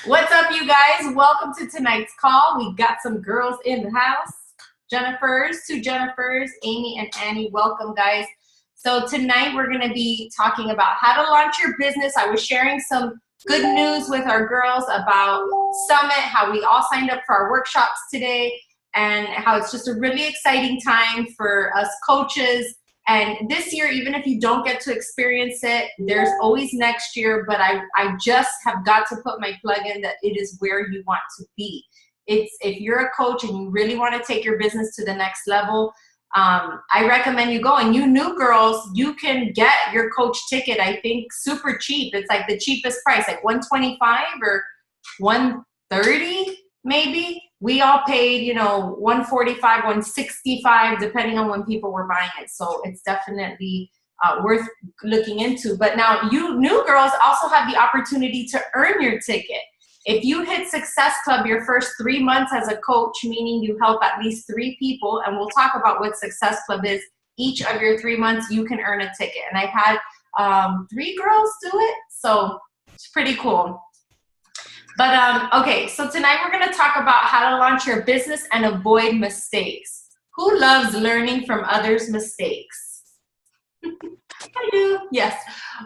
What's up, you guys? Welcome to tonight's call. We got some girls in the house. Two Jennifers, Amy and Annie. Welcome, guys. So tonight we're going to be talking about how to launch your business. I was sharing some good news with our girls about Summit, how we all signed up for our workshops today, and how it's just a really exciting time for us coaches. And this year, even if you don't get to experience it, there's always next year, but I just have got to put my plug in that it is where you want to be. If you're a coach and you really want to take your business to the next level, I recommend you go. And you new girls, you can get your coach ticket, I think, super cheap. It's like the cheapest price, like $125 or $130 maybe. We all paid, you know, $145, $165, depending on when people were buying it. So it's definitely worth looking into. But now you new girls also have the opportunity to earn your ticket. If you hit Success Club your first 3 months as a coach, meaning you help at least 3 people, and we'll talk about what Success Club is, each of your 3 months, you can earn a ticket. And I've had 3 girls do it, so it's pretty cool. But okay, so tonight we're gonna talk about how to launch your business and avoid mistakes. Who loves learning from others' mistakes? I do, yes.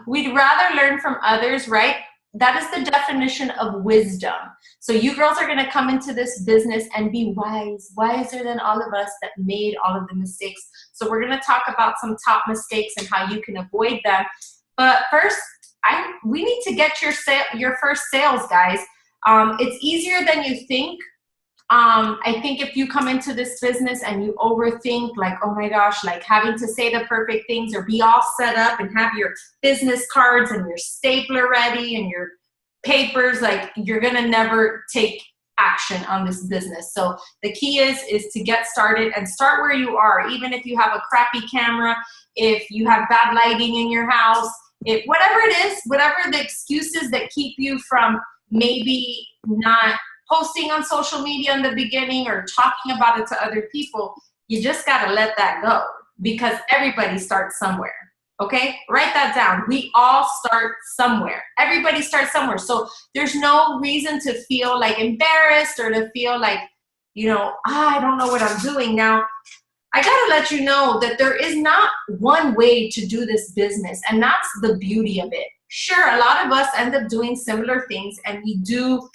We'd rather learn from others, right? That is the definition of wisdom. So you girls are gonna come into this business and be wise, wiser than all of us that made all of the mistakes. So we're gonna talk about some top mistakes and how you can avoid them. But first, we need to get your first sales, guys. It's easier than you think. I think if you come into this business and you overthink, like, oh my gosh, like having to say the perfect things or be all set up and have your business cards and your stapler ready and your papers, like you're gonna never take action on this business. So the key is to get started and start where you are. Even if you have a crappy camera, if you have bad lighting in your house, whatever it is, whatever the excuses that keep you from maybe not posting on social media in the beginning or talking about it to other people, you just got to let that go because everybody starts somewhere. Okay, write that down. We all start somewhere. Everybody starts somewhere. So there's no reason to feel like embarrassed or to feel like, you know, I don't know what I'm doing now. I gotta let you know that there is not one way to do this business, and that's the beauty of it. Sure, a lot of us end up doing similar things, and we do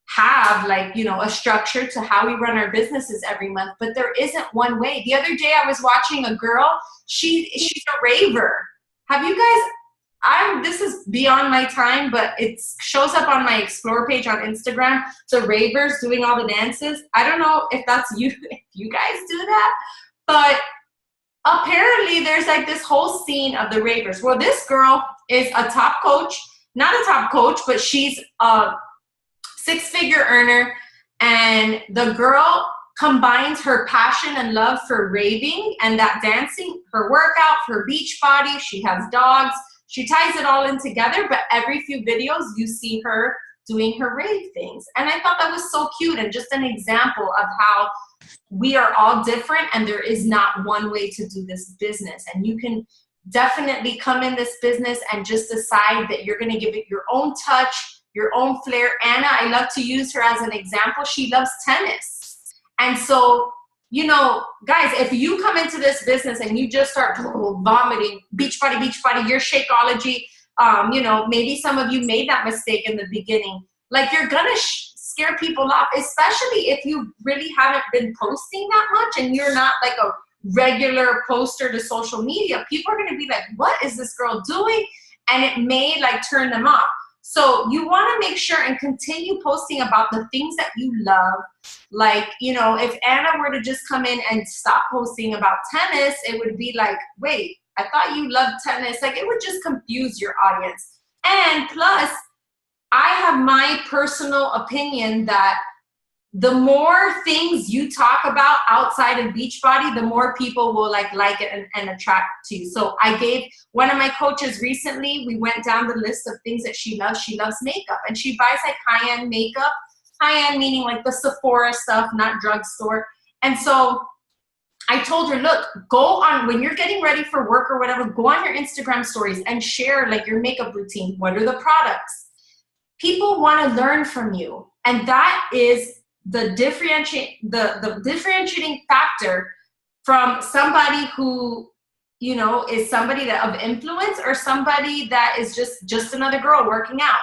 have, like, you know, a structure to how we run our businesses every month, but there isn't one way. The other day I was watching a girl, she's a raver. Have you guys, this is beyond my time, but it shows up on my Explore page on Instagram, the ravers doing all the dances. I don't know if that's you, if you guys do that, but apparently there's like this whole scene of the ravers. Well, this girl is a top coach, not a top coach, but she's a 6-figure earner, and the girl combines her passion and love for raving and that dancing, her workout, her beach body, she has dogs, she ties it all in together, but every few videos you see her doing her rave things. And I thought that was so cute and just an example of how we are all different and there is not one way to do this business. And you can definitely come in this business and just decide that you're gonna give it your own touch, your own flair. Anna, I love to use her as an example. She loves tennis. And so, you know, guys, if you come into this business and you just start vomiting, beach body, your Shakeology, you know, maybe some of you made that mistake in the beginning. Like, you're gonna scare people off, especially if you really haven't been posting that much and you're not like a regular poster to social media. People are gonna be like, what is this girl doing? And it may like turn them off. So you want to make sure and continue posting about the things that you love. Like, you know, if Anna were to just come in and stop posting about tennis, it would be like, wait, I thought you loved tennis. Like, it would just confuse your audience. And plus, I have my personal opinion that the more things you talk about outside of Beachbody, the more people will like it and attract to you. So I gave one of my coaches recently, we went down the list of things that she loves. She loves makeup and she buys like high-end makeup, high-end meaning like the Sephora stuff, not drugstore. And so I told her, look, go on, when you're getting ready for work or whatever, go on your Instagram stories and share like your makeup routine. What are the products? People want to learn from you. And that is the differentiating factor from somebody who, you know, is somebody that of influence, or somebody that is just another girl working out.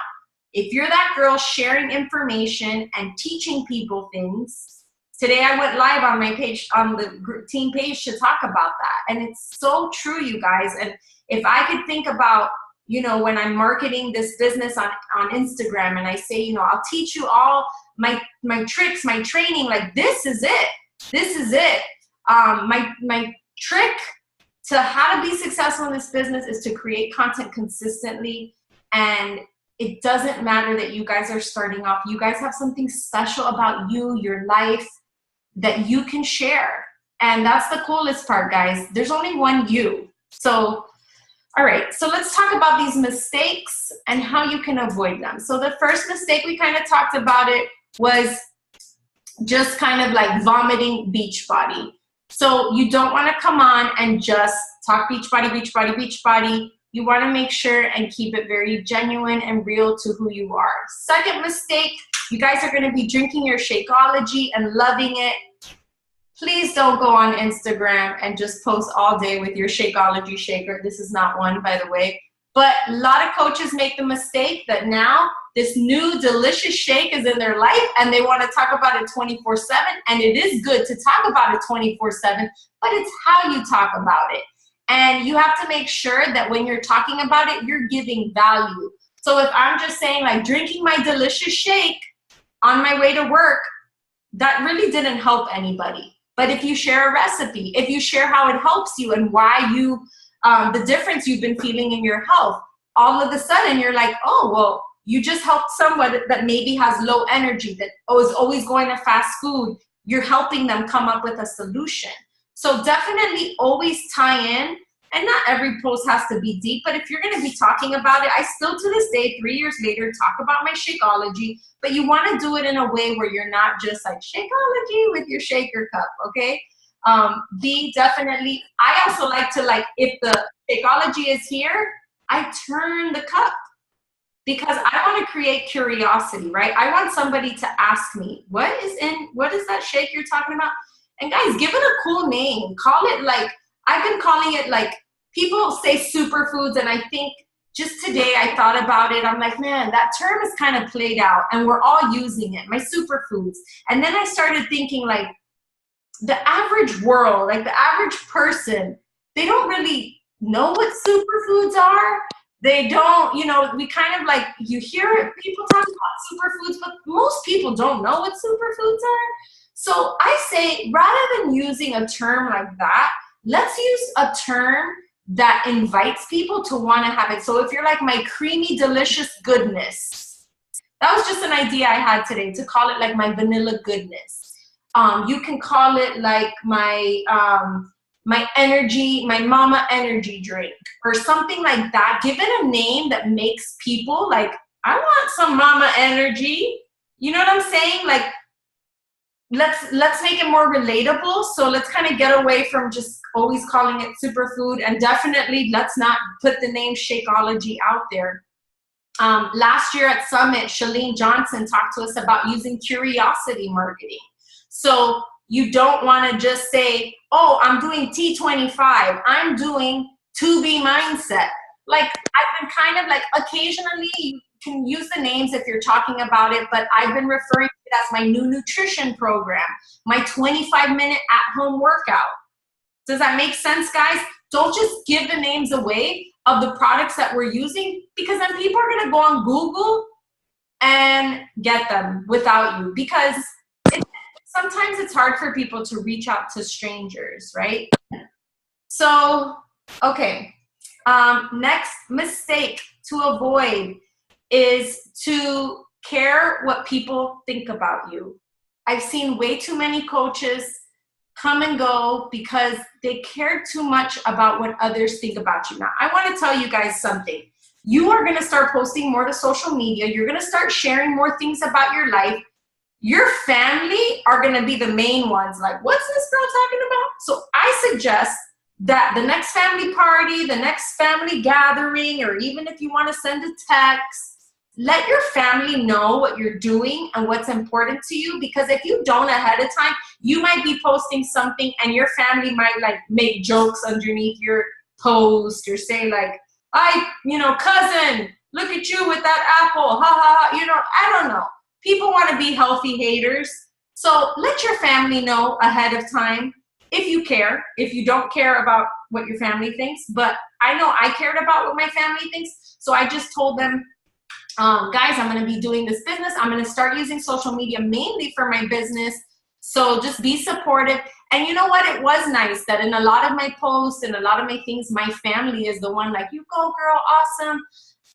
If you're that girl sharing information and teaching people things, today I went live on my page, on the team page, to talk about that. And it's so true, you guys. And if I could think about, you know, when I'm marketing this business on Instagram, and I say, you know, I'll teach you all my tricks, my training, like this is it. This is it. My trick to how to be successful in this business is to create content consistently. And it doesn't matter that you guys are starting off. You guys have something special about you, your life, that you can share. And that's the coolest part, guys. There's only one you. So, all right, so let's talk about these mistakes and how you can avoid them. So the first mistake, we kind of talked about it, was just kind of like vomiting beach body. So you don't want to come on and just talk beach body, beach body, beach body. You want to make sure and keep it very genuine and real to who you are. Second mistake, you guys are going to be drinking your Shakeology and loving it. Please don't go on Instagram and just post all day with your Shakeology shaker. This is not one, by the way. But a lot of coaches make the mistake that now this new delicious shake is in their life and they want to talk about it 24/7. And it is good to talk about it 24/7, but it's how you talk about it. And you have to make sure that when you're talking about it, you're giving value. So if I'm just saying like drinking my delicious shake on my way to work, that really didn't help anybody. But if you share a recipe, if you share how it helps you and why you, the difference you've been feeling in your health, all of a sudden you're like, oh, well, you just helped someone that maybe has low energy, that is always going to fast food. You're helping them come up with a solution. So definitely always tie in. And not every post has to be deep, but if you're going to be talking about it, I still to this day, 3 years later, talk about my Shakeology, but you want to do it in a way where you're not just like Shakeology with your shaker cup, okay? Be definitely, I also like to, like, if the Shakeology is here, I turn the cup because I want to create curiosity, right? I want somebody to ask me, what is that shake you're talking about? And guys, give it a cool name. Call it like, I've been calling it like, people say superfoods, and I think just today I thought about it. I'm like, man, that term is kind of played out and we're all using it, my superfoods. And then I started thinking like the average world, like the average person, they don't really know what superfoods are. They don't, you know, we kind of like, you hear people talk about superfoods, but most people don't know what superfoods are. So I say, rather than using a term like that, let's use a term that invites people to want to have it. So if you're like my creamy, delicious goodness, that was just an idea I had today, to call it like my vanilla goodness. You can call it like my my energy, my mama energy drink, or something like that. Give it a name that makes people like, I want some mama energy. You know what I'm saying? Like, let's make it more relatable. So let's kind of get away from just always calling it superfood, and definitely let's not put the name Shakeology out there. Last year at Summit, Shalene Johnson talked to us about using curiosity marketing. So you don't want to just say, oh, I'm doing T25, I'm doing to be mindset. Like, I've been kind of like, occasionally you can use the names if you're talking about it, but I've been referring to it as my new nutrition program, my 25-minute at-home workout. Does that make sense, guys? Don't just give the names away of the products that we're using, because then people are going to go on Google and get them without you, because sometimes it's hard for people to reach out to strangers, right? So, okay. Next mistake to avoid is to care what people think about you. I've seen way too many coaches come and go because they care too much about what others think about you. Now, I want to tell you guys something. You are going to start posting more to social media. You're going to start sharing more things about your life. Your family are going to be the main ones. Like, what's this girl talking about? So I suggest that the next family party, the next family gathering, or even if you want to send a text, let your family know what you're doing and what's important to you, because if you don't ahead of time, you might be posting something and your family might like make jokes underneath your post or say like, cousin, look at you with that apple, ha ha ha. I don't know. People want to be healthy haters. So let your family know ahead of time if you care. If you don't care about what your family thinks, but I know I cared about what my family thinks. So I just told them, guys, I'm going to be doing this business. I'm going to start using social media mainly for my business. So just be supportive. And you know what? It was nice that in a lot of my posts and a lot of my things, my family is the one like, you go girl, awesome.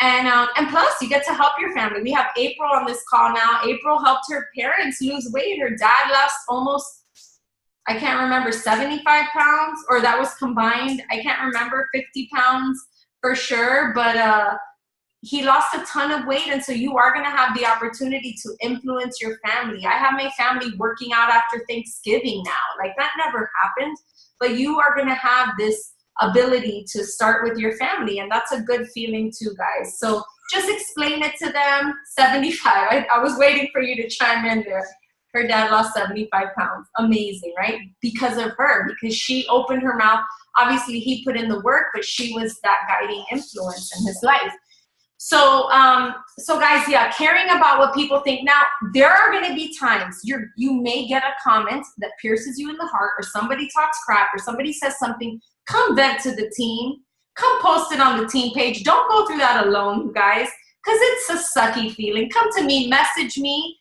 And plus you get to help your family. We have April on this call now. April helped her parents lose weight. Her dad lost almost, I can't remember, 75 pounds, or that was combined. I can't remember, 50 pounds for sure. But, he lost a ton of weight, and so you are going to have the opportunity to influence your family. I have my family working out after Thanksgiving now. Like, that never happened, but you are going to have this ability to start with your family, and that's a good feeling too, guys. So just explain it to them. 75. I was waiting for you to chime in there. Her dad lost 75 pounds. Amazing, right? Because of her, because she opened her mouth. Obviously, he put in the work, but she was that guiding influence in his life. So guys, yeah, caring about what people think. Now, there are going to be times you may get a comment that pierces you in the heart, or somebody talks crap, or somebody says something. Come vent to the team. Come post it on the team page. Don't go through that alone, you guys, because it's a sucky feeling. Come to me, message me,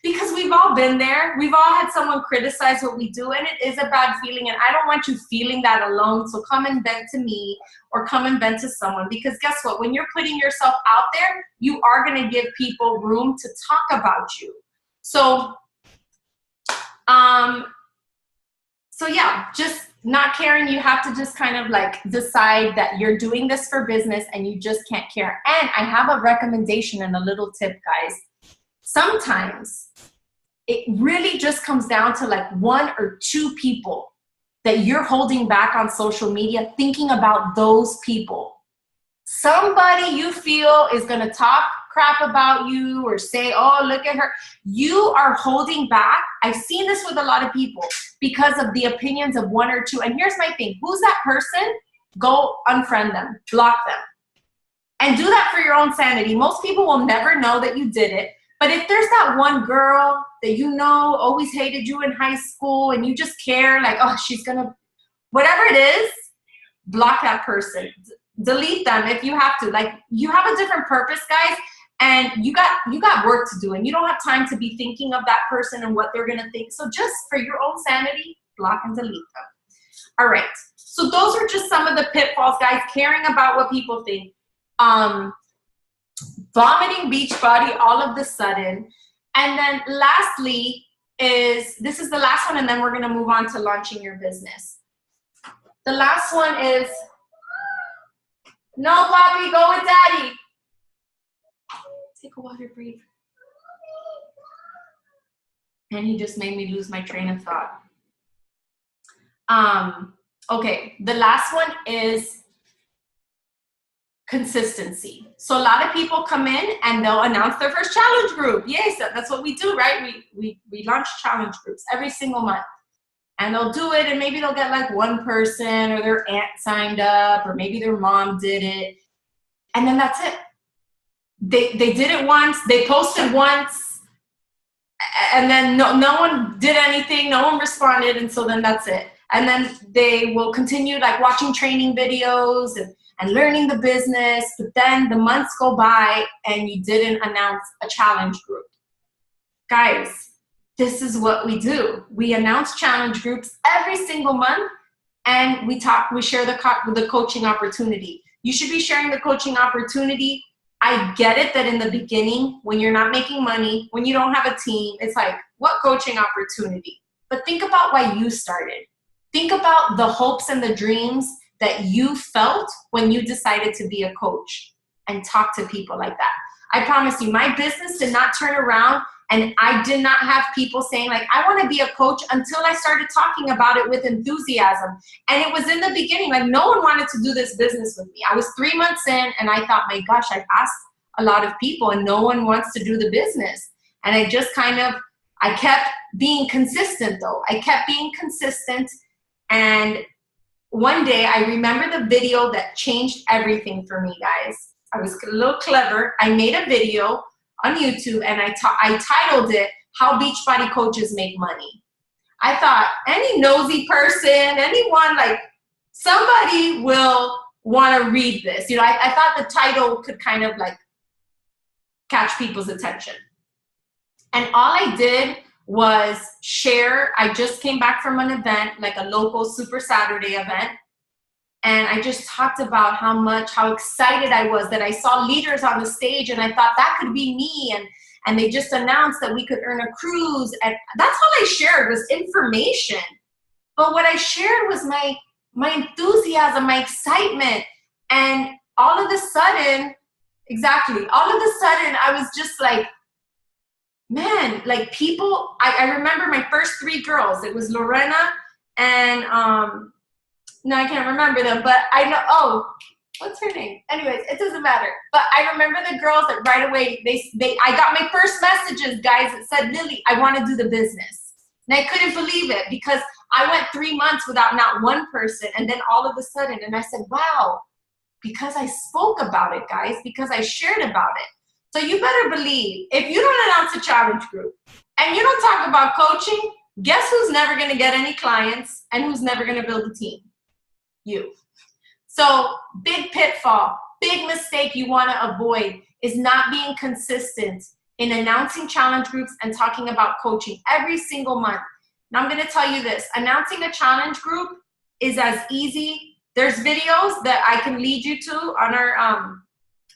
because we've all been there. We've all had someone criticize what we do, and it is a bad feeling, and I don't want you feeling that alone. So come and vent to me, or come and vent to someone, because guess what? When you're putting yourself out there, you are going to give people room to talk about you. So yeah, just not caring. You have to just kind of like decide that you're doing this for business and you just can't care. And I have a recommendation and a little tip, guys. Sometimes it really just comes down to like 1 or 2 people that you're holding back on social media, thinking about those people. Somebody you feel is going to talk crap about you or say, oh, look at her. You are holding back. I've seen this with a lot of people because of the opinions of 1 or 2. And here's my thing. Who's that person? Go unfriend them, block them. And do that for your own sanity. Most people will never know that you did it. But if there's that one girl that you know always hated you in high school and you just care, like, oh, she's gonna, whatever it is, block that person. Delete them if you have to. Like, you have a different purpose, guys, and you got work to do, and you don't have time to be thinking of that person and what they're gonna think. So just for your own sanity, block and delete them. All right. So those are just some of the pitfalls, guys. Caring about what people think. Vomiting beach body all of the sudden. And then lastly this is the last one, and then we're going to move on to launching your business. The last one is, no, Poppy, go with daddy. Take a water break. And he just made me lose my train of thought. Okay, the last one is consistency. So a lot of people come in and they'll announce their first challenge group. Yes, that's what we do, right? We launch challenge groups every single month. And they'll do it, and maybe they'll get like 1 person, or their aunt signed up, or maybe their mom did it. And then that's it. They did it once, they posted once, and then no one did anything, no one responded, and so then that's it. And then they will continue like watching training videos and learning the business, but then the months go by and you didn't announce a challenge group. Guys, this is what we do. We announce challenge groups every single month, and we share the coaching opportunity. You should be sharing the coaching opportunity. I get it that in the beginning, when you're not making money, when you don't have a team, it's like, what coaching opportunity? But think about why you started. Think about the hopes and the dreams that you felt when you decided to be a coach, and talk to people like that. I promise you, my business did not turn around, and I did not have people saying like, I want to be a coach, until I started talking about it with enthusiasm. And it was in the beginning, like no one wanted to do this business with me. I was 3 months in, and I thought, my gosh, I've asked a lot of people and no one wants to do the business. And I kept being consistent though. I kept being consistent. And one day I remember the video that changed everything for me, guys. I was a little clever. I made a video on YouTube and I titled it, How Beachbody Coaches Make Money. I thought any nosy person, anyone, like somebody will want to read this. You know, I thought the title could kind of like catch people's attention. And all I did was share. I just came back from an event, like a local Super Saturday event. And I just talked about how excited I was that I saw leaders on the stage and I thought that could be me. And they just announced that we could earn a cruise. And that's all I shared was information. But what I shared was my enthusiasm, my excitement. And all of a sudden, I was just like, man, like people, I remember my first 3 girls. It was Lorena and, no, I can't remember them, but I know, oh, what's her name? Anyways, it doesn't matter. But I remember the girls that right away, I got my first messages, guys, that said, Lily, I want to do the business. And I couldn't believe it because I went 3 months without not one person. And then all of a sudden, and I said, wow, because I spoke about it, guys, because I shared about it. So you better believe, if you don't announce a challenge group and you don't talk about coaching, guess who's never going to get any clients and who's never going to build a team? You. So big pitfall, big mistake you want to avoid is not being consistent in announcing challenge groups and talking about coaching every single month. Now I'm going to tell you this, announcing a challenge group is as easy. There's videos that I can lead you to on our,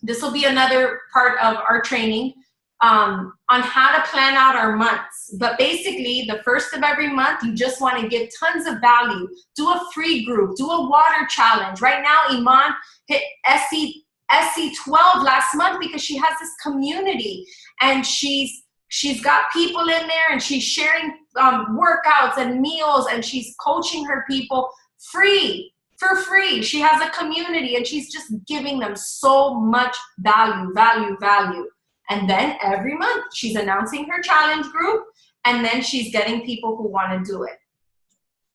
this will be another part of our training on how to plan out our months. But basically, the first of every month, you just want to give tons of value. Do a free group. Do a water challenge. Right now, Iman hit SC12 last month because she has this community. And she's got people in there and she's sharing workouts and meals and she's coaching her people free. For free. She has a community and she's just giving them so much value. And then every month she's announcing her challenge group and then she's getting people who want to do it.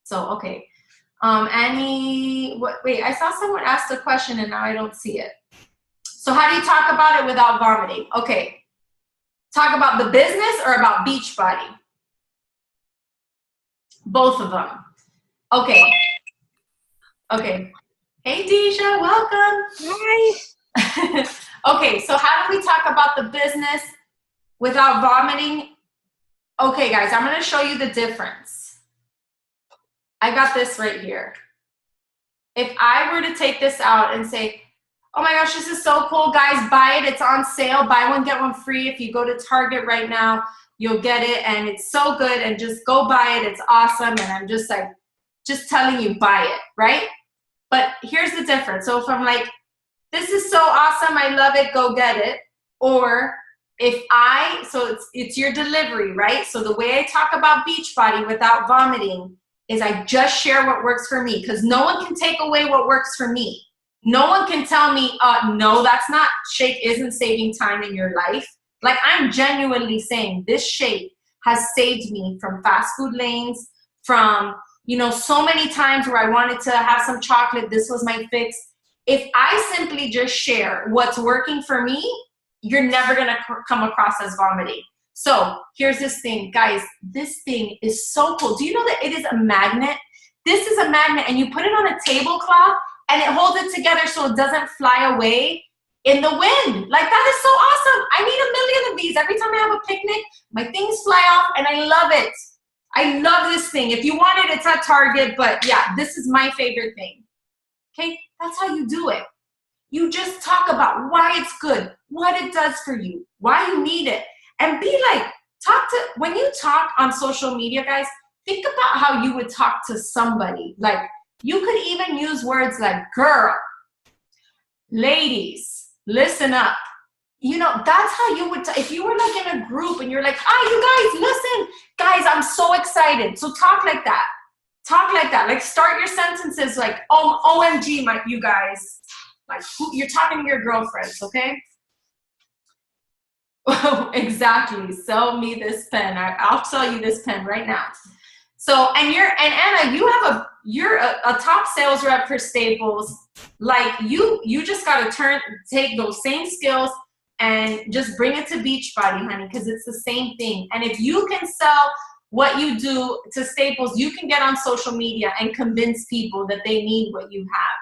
So, okay. Annie, wait, I saw someone ask a question and now I don't see it. So how do you talk about it without vomiting? Okay. Talk about the business or about Beachbody? Both of them. Okay. Okay. Hey, Deja, welcome. Hi. Okay, so how do we talk about the business without vomiting? Okay, guys, I'm going to show you the difference. I got this right here. If I were to take this out and say, oh my gosh, this is so cool, guys, buy it. It's on sale. Buy one, get one free. If you go to Target right now, you'll get it. And it's so good. And just go buy it. It's awesome. And I'm just like, just telling you, buy it, right? But here's the difference. So if I'm like, this is so awesome, I love it, go get it. Or if so it's your delivery, right? So the way I talk about Beachbody without vomiting is I just share what works for me because no one can take away what works for me. No one can tell me, no, that's not, shake isn't saving time in your life. Like I'm genuinely saying this shake has saved me from fast food lanes, from, you know, so many times where I wanted to have some chocolate, this was my fix. If I simply just share what's working for me, you're never gonna come across as vomiting. So here's this thing, guys, this thing is so cool. Do you know that it is a magnet? This is a magnet and you put it on a tablecloth and it holds it together so it doesn't fly away in the wind. Like that is so awesome. I need 1 million of these. Every time I have a picnic, my things fly off and I love it. I love this thing. If you want it, it's at Target, but yeah, this is my favorite thing. Okay, that's how you do it. You just talk about why it's good, what it does for you, why you need it, and be like, when you talk on social media, guys, think about how you would talk to somebody. Like, you could even use words like girl, ladies, listen up. You know, that's how you would, if you were like in a group and you're like, you guys, listen, guys, I'm so excited. So talk like that. Talk like that. Like start your sentences like, OMG, you guys. Like you're talking to your girlfriends, okay? Exactly. Sell me this pen. I'll sell you this pen right now. So, and Anna, you're a top sales rep for Staples. Like you just got to take those same skills and just bring it to Beachbody, honey, because it's the same thing. And if you can sell what you do to Staples, you can get on social media and convince people that they need what you have.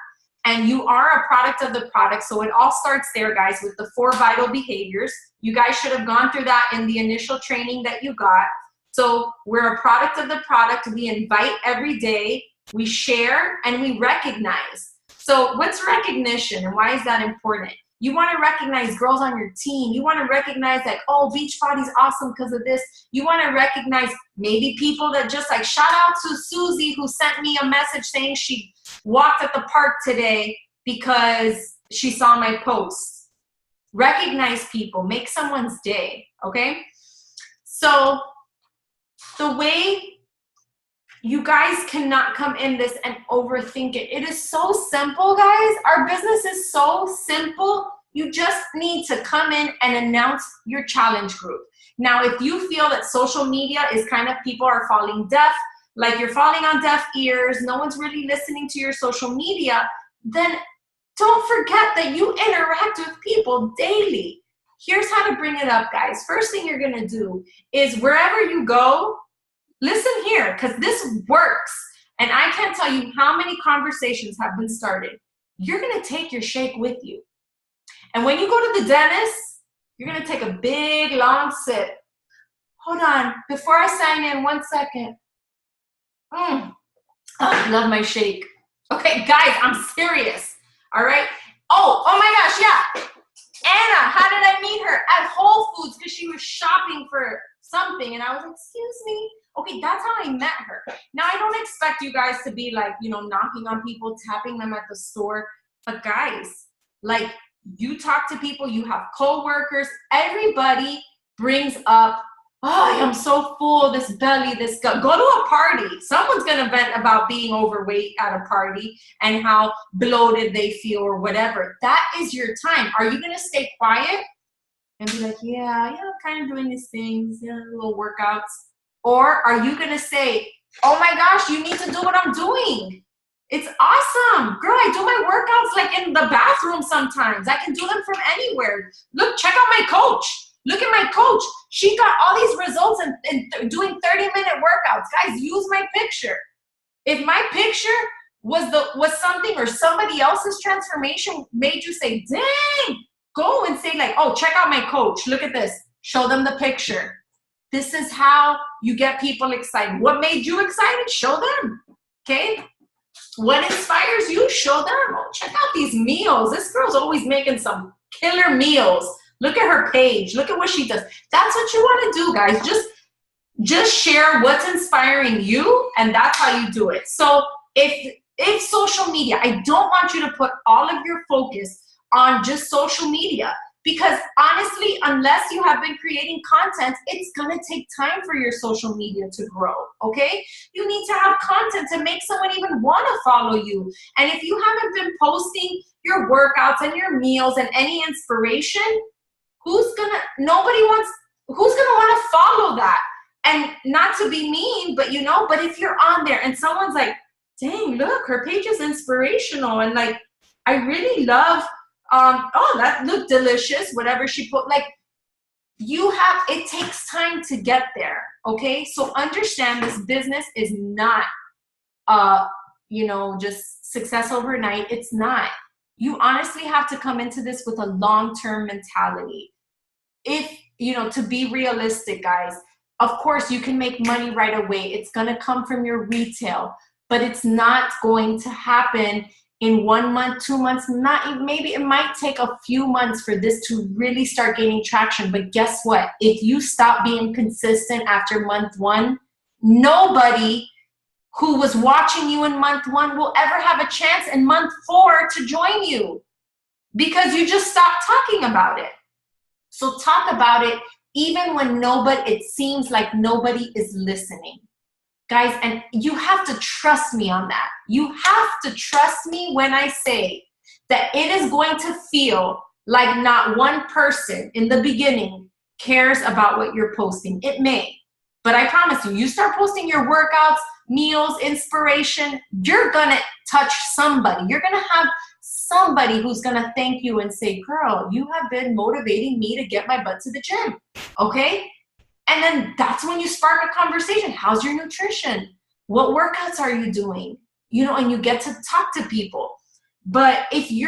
And you are a product of the product. So it all starts there, guys, with the 4 vital behaviors. You guys should have gone through that in the initial training that you got. So we're a product of the product. We invite every day, we share, and we recognize. So what's recognition and why is that important? You want to recognize girls on your team. You want to recognize that, oh, Beachbody's awesome because of this. You want to recognize maybe people that just like, shout out to Susie who sent me a message saying she walked at the park today because she saw my post. Recognize people, make someone's day, okay? So the way you guys cannot come in this and overthink it. It is so simple, guys. Our business is so simple. You just need to come in and announce your challenge group. Now, if you feel that social media is kind of, people are falling deaf, like you're falling on deaf ears, no one's really listening to your social media, then don't forget that you interact with people daily. Here's how to bring it up, guys. First thing you're gonna do is wherever you go, listen here, because this works. And I can't tell you how many conversations have been started. You're gonna take your shake with you. And when you go to the dentist, you're gonna take a big, long sip. Hold on, before I sign in, 1 second. Oh, I love my shake. Okay, guys, I'm serious, all right? Oh my gosh, yeah. Anna, how did I meet her? At Whole Foods, because she was shopping for something. And I was like, excuse me. Okay, that's how I met her. Now, I don't expect you guys to be like, you know, knocking on people, tapping them at the store. But guys, like, you talk to people, you have coworkers, everybody brings up, oh, I'm so full, this belly, this gut. Go to a party. Someone's going to vent about being overweight at a party and how bloated they feel or whatever. That is your time. Are you going to stay quiet and be like, yeah, I'm kind of doing these things, little workouts? Or are you going to say, oh my gosh, you need to do what I'm doing. It's awesome. Girl, I do my workouts like in the bathroom sometimes. I can do them from anywhere. Look, check out my coach. Look at my coach. She got all these results in doing 30-minute workouts. Guys, use my picture. If my picture was something or somebody else's transformation made you say, dang, go and say like, oh, check out my coach. Look at this. Show them the picture. This is how you get people excited. What made you excited? Show them, okay? What inspires you? Show them. Oh, check out these meals. This girl's always making some killer meals. Look at her page. Look at what she does. That's what you want to do, guys. Just share what's inspiring you, and that's how you do it. So if social media, I don't want you to put all of your focus on just social media. Because honestly, unless you have been creating content, it's going to take time for your social media to grow, okay? You need to have content to make someone even want to follow you. And if you haven't been posting your workouts and your meals and any inspiration, who's going to want to follow that? And not to be mean, but but if you're on there and someone's like, dang, look, her page is inspirational. And like, I really love oh, that looked delicious, whatever she put. Like, it takes time to get there, okay? So understand this business is not, just success overnight. It's not. You honestly have to come into this with a long-term mentality. To be realistic, guys, of course, you can make money right away. It's going to come from your retail, but it's not going to happen in 1 month, 2 months, maybe it might take a few months for this to really start gaining traction. But guess what? If you stop being consistent after month 1, nobody who was watching you in month 1 will ever have a chance in month 4 to join you because you just stopped talking about it. So talk about it even when it seems like nobody is listening. Guys, and you have to trust me on that. You have to trust me when I say that it is going to feel like not one person in the beginning cares about what you're posting. It may, but I promise you, you start posting your workouts, meals, inspiration, you're gonna touch somebody. You're gonna have somebody who's gonna thank you and say, girl, you have been motivating me to get my butt to the gym, okay? And then that's when you spark a conversation. How's your nutrition? What workouts are you doing? You know, and you get to talk to people. But if you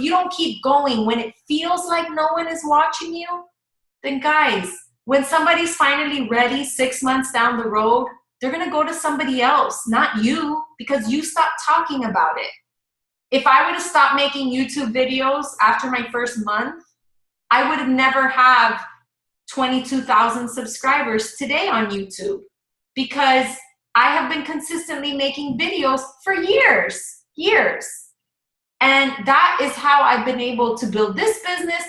don't keep going when it feels like no one is watching you, then guys, when somebody's finally ready 6 months down the road, they're gonna go to somebody else, not you, because you stopped talking about it. If I would have stopped making YouTube videos after my first month, I would have never have 22,000 subscribers today on YouTube, because I have been consistently making videos for years. And that is how I've been able to build this business,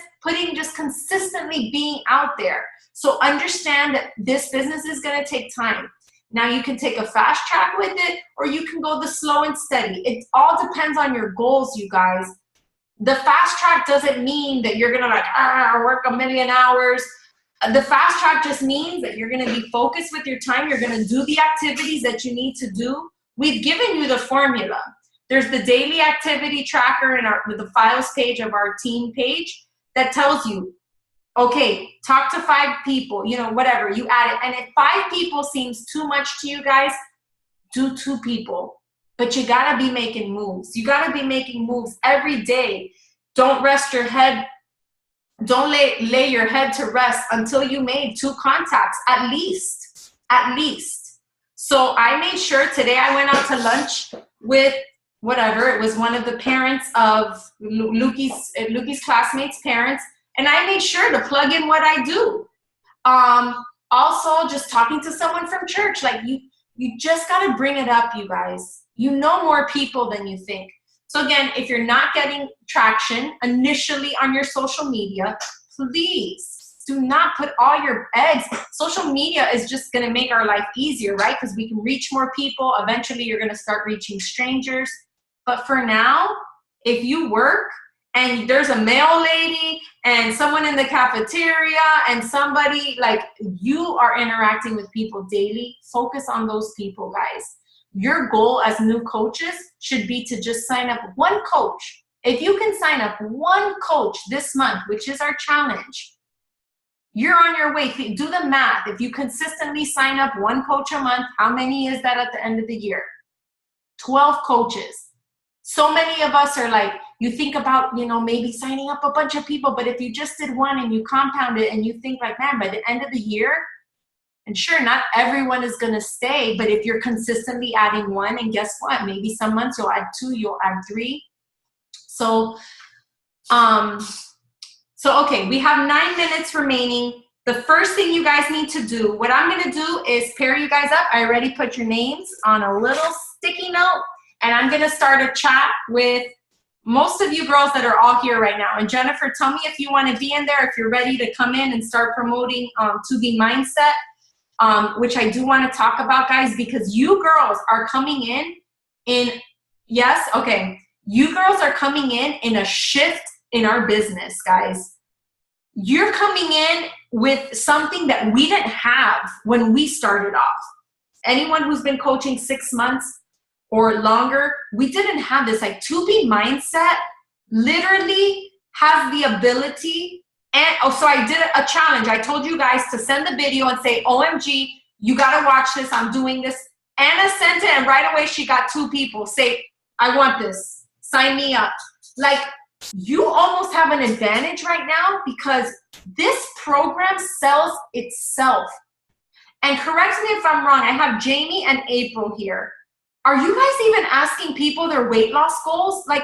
just consistently being out there. So understand that this business is gonna take time. Now you can take a fast track with it, or you can go the slow and steady. It all depends on your goals, you guys. The fast track doesn't mean that you're gonna work a million hours. The fast track just means that you're gonna be focused with your time. You're gonna do the activities that you need to do. We've given you the formula. There's the daily activity tracker with the files page of our team page that tells you, okay, talk to 5 people, you know, whatever, you add it. And if 5 people seems too much to you guys, do 2 people. But you gotta be making moves. You gotta be making moves every day. Don't rest your head. Don't lay your head to rest until you made 2 contacts, at least. So I made sure today I went out to lunch with whatever, it was one of the parents of Luki's classmates' parents, and I made sure to plug in what I do. Also, just talking to someone from church, like you just got to bring it up, you guys. You know more people than you think. So again, if you're not getting traction initially on your social media, please do not put all your eggs. Social media is just going to make our life easier, right? Because we can reach more people. Eventually, you're going to start reaching strangers. But for now, if you work and there's a mail lady and someone in the cafeteria and somebody, like, you are interacting with people daily, focus on those people, guys. Your goal as new coaches should be to just sign up 1 coach. If you can sign up 1 coach this month, which is our challenge, you're on your way. Do the math. If you consistently sign up 1 coach a month, how many is that at the end of the year? 12 coaches. So many of us are like, you think about, you know, maybe signing up a bunch of people, but if you just did 1 and you compound it and you think like, man, by the end of the year, and sure, not everyone is going to stay, but if you're consistently adding 1, and guess what? Maybe some months you'll add 2, you'll add 3. So, okay, we have 9 minutes remaining. The first thing you guys need to do, what I'm going to do is pair you guys up. I already put your names on a little sticky note, and I'm going to start a chat with most of you girls that are all here right now. And Jennifer, tell me if you want to be in there, if you're ready to come in and start promoting To Be Mindset, which I do want to talk about, guys, because you girls are coming in yes, okay. You girls are coming in a shift in our business, guys. You're coming in with something that we didn't have when we started off. Anyone who's been coaching 6 months or longer, we didn't have this. Like, To Be Mindset literally has the ability. And so I did a challenge. I told you guys to send the video and say, OMG, you got to watch this. I'm doing this. Anna sent it, and right away she got 2 people say, I want this. Sign me up. Like, you almost have an advantage right now because this program sells itself. And correct me if I'm wrong. I have Jamie and April here. Are you guys even asking people their weight loss goals? Like,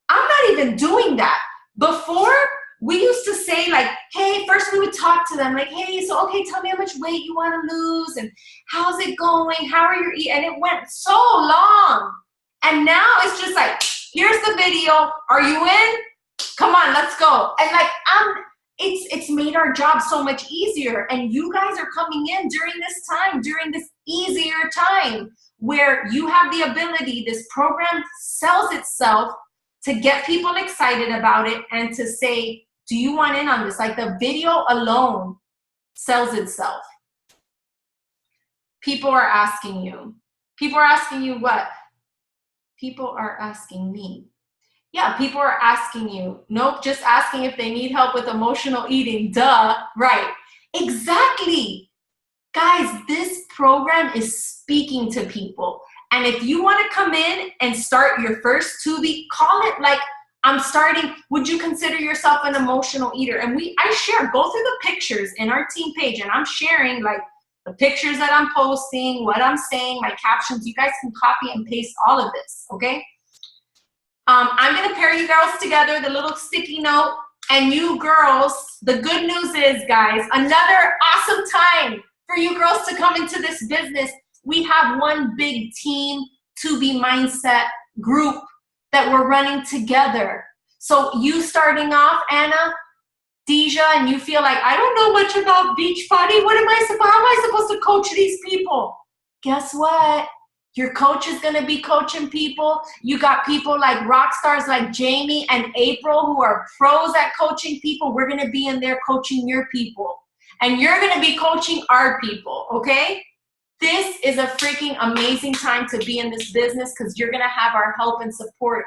I'm not even doing that. Before, we used to say, like, hey, first we would talk to them, like, hey, so, okay, tell me how much weight you want to lose, and how's it going, how are you eating? And it went so long. And now it's just like, here's the video, are you in? Come on, let's go. And like, it's made our job so much easier. And you guys are coming in during this time, during this easier time, where you have the ability, this program sells itself to get people excited about it and to say, do you want in on this? Like, the video alone sells itself. People are asking you. People are asking you what? People are asking me. Yeah, people are asking you. Nope, just asking if they need help with emotional eating. Duh, right. Exactly. Guys, this program is speaking to people. And if you want to come in and start your first Tubi, call it like, I'm starting, would you consider yourself an emotional eater? And I share, go through the pictures in our team page, and I'm sharing like the pictures that I'm posting, what I'm saying, my captions. You guys can copy and paste all of this, okay? I'm gonna pair you girls together, the little sticky note, and you girls, the good news is, guys, another awesome time for you girls to come into this business. We have one big team, Tubi Mindset group that we're running together. So you starting off, Anna, Deja, and you feel like, I don't know much about Beachbody. How am I supposed to coach these people? Guess what? Your coach is gonna be coaching people. You got people like rock stars like Jamie and April who are pros at coaching people. We're gonna be in there coaching your people. And you're gonna be coaching our people, okay? This is a freaking amazing time to be in this business because you're gonna have our help and support.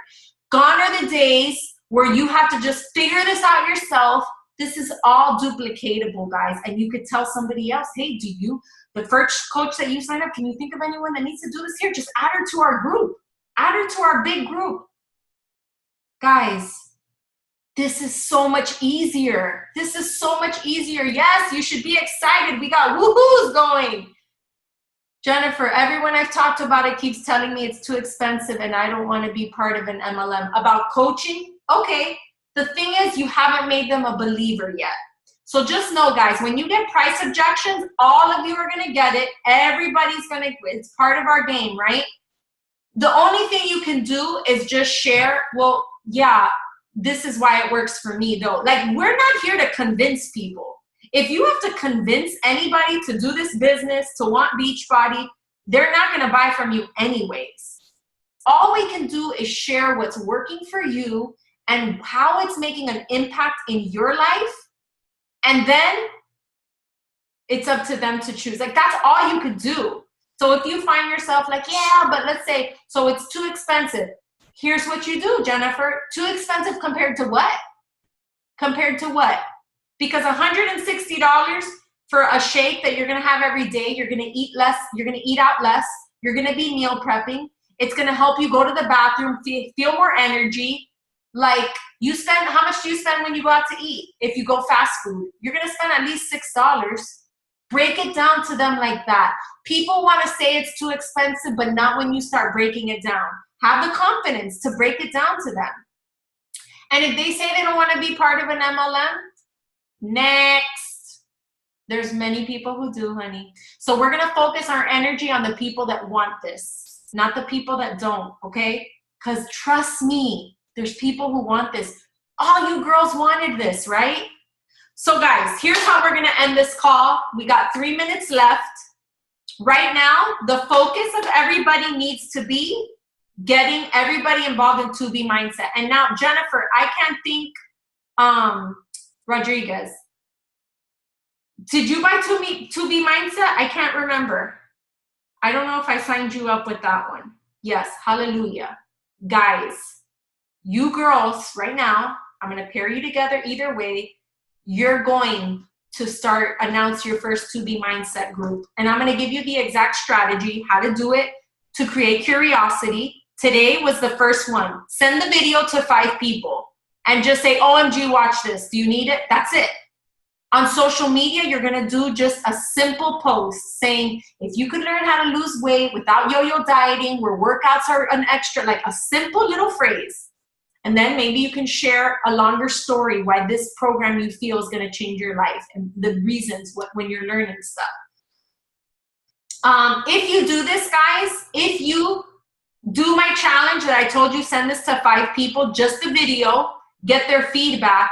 Gone are the days where you have to just figure this out yourself. This is all duplicatable, guys. And you could tell somebody else, hey, the first coach that you sign up, can you think of anyone that needs to do this here? Just add her to our group. Add her to our big group. Guys, this is so much easier. This is so much easier. Yes, you should be excited. We got woohoos going. Jennifer, everyone I've talked about it keeps telling me it's too expensive and I don't want to be part of an MLM. About coaching? Okay. The thing is, you haven't made them a believer yet. So just know, guys, when you get price objections, all of you are going to get it. Everybody's going to, it's part of our game, right? The only thing you can do is just share, well, yeah, this is why it works for me, though. Like, we're not here to convince people. If you have to convince anybody to do this business, to want Beachbody, they're not going to buy from you anyways. All we can do is share what's working for you and how it's making an impact in your life. And then it's up to them to choose. Like, that's all you could do. So if you find yourself like, yeah, but let's say, so it's too expensive. Here's what you do, Jennifer. Too expensive compared to what? Compared to what? Because $160 for a shake that you're going to have every day, you're going to eat less, you're going to eat out less, you're going to be meal prepping. It's going to help you go to the bathroom, feel more energy. Like, you spend, how much do you spend when you go out to eat? If you go fast food, you're going to spend at least $6. Break it down to them like that. People want to say it's too expensive, but not when you start breaking it down. Have the confidence to break it down to them. And if they say they don't want to be part of an MLM, next. There's many people who do, honey. So we're going to focus our energy on the people that want this, not the people that don't, okay? Because trust me, there's people who want this. All you girls wanted this, right? So guys, here's how we're going to end this call. We got 3 minutes left. Right now, the focus of everybody needs to be getting everybody involved in Tubi Mindset. And now, Jennifer, I can't think, Rodriguez, did you buy Tubi Mindset? I can't remember. I don't know if I signed you up with that one. Yes, hallelujah. Guys, you girls, right now, I'm going to pair you together either way. You're going to announce your first Tubi Mindset group. And I'm going to give you the exact strategy, how to do it, to create curiosity. Today was the first one. Send the video to 5 people and just say, OMG, watch this. Do you need it? That's it. On social media, you're going to do just a simple post saying, if you could learn how to lose weight without yo-yo dieting, where workouts are an extra, like a simple little phrase. And then maybe you can share a longer story why this program you feel is going to change your life and the reasons when you're learning stuff. If you do this, guys, if you do my challenge that I told you, send this to 5 people, just the video, get their feedback,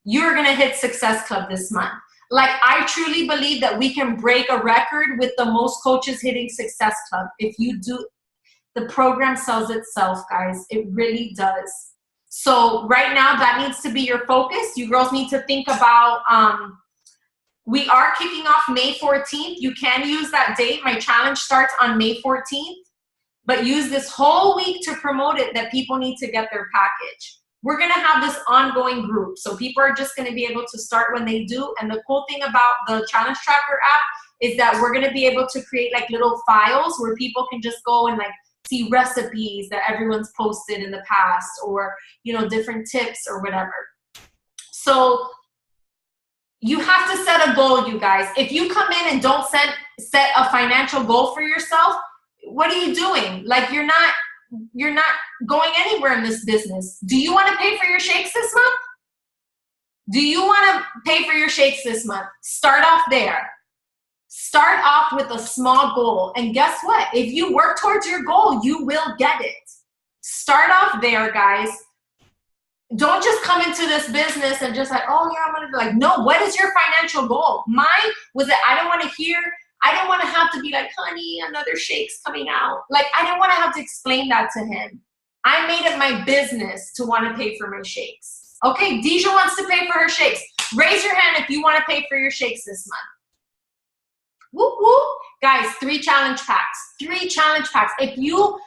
you're going to hit Success Club this month. Like, I truly believe that we can break a record with the most coaches hitting Success Club. If you do, the program sells itself, guys. It really does. So right now, that needs to be your focus. You girls need to think about We are kicking off May 14th. You can use that date. My challenge starts on May 14th, but use this whole week to promote it that people need to get their package. We're gonna have this ongoing group. So people are just gonna be able to start when they do. And the cool thing about the Challenge Tracker app is that we're gonna be able to create like little files where people can just go and like see recipes that everyone's posted in the past, or, you know, different tips or whatever. So you have to set a goal, you guys. If you come in and don't set a financial goal for yourself, what are you doing? Like, you're not going anywhere in this business. Do you want to pay for your shakes this month? Do you want to pay for your shakes this month? Start off there. Start off with a small goal. And guess what? If you work towards your goal, you will get it. Start off there, guys. Don't just come into this business and just like, oh yeah, I'm gonna be like, no, what is your financial goal? Mine was that I don't want to have to be like, honey, another shake's coming out. Like, I didn't want to have to explain that to him. I made it my business to want to pay for my shakes. Okay, Deja wants to pay for her shakes. Raise your hand if you want to pay for your shakes this month. Whoop, whoop. Guys, 3 challenge packs. 3 challenge packs. If you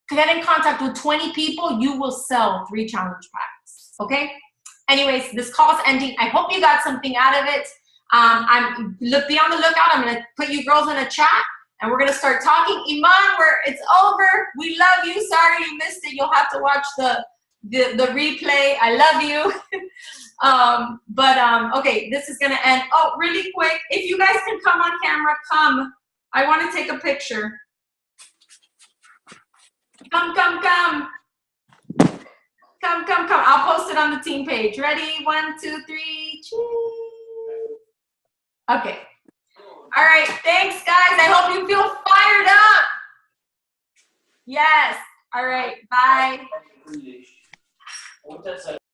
get in contact with 20 people, you will sell 3 challenge packs. Okay? Anyways, this call is ending. I hope you got something out of it. Be on the lookout. I'm going to put you girls in a chat, and we're going to start talking. Iman, it's over. We love you. Sorry you missed it. You'll have to watch the replay. I love you. Okay, this is going to end. Oh, really quick. If you guys can come on camera, come. I want to take a picture. Come. Come. I'll post it on the team page. Ready? 1, 2, 3. Cheese. Okay. All right. Thanks, guys. I hope you feel fired up. Yes. All right. Bye.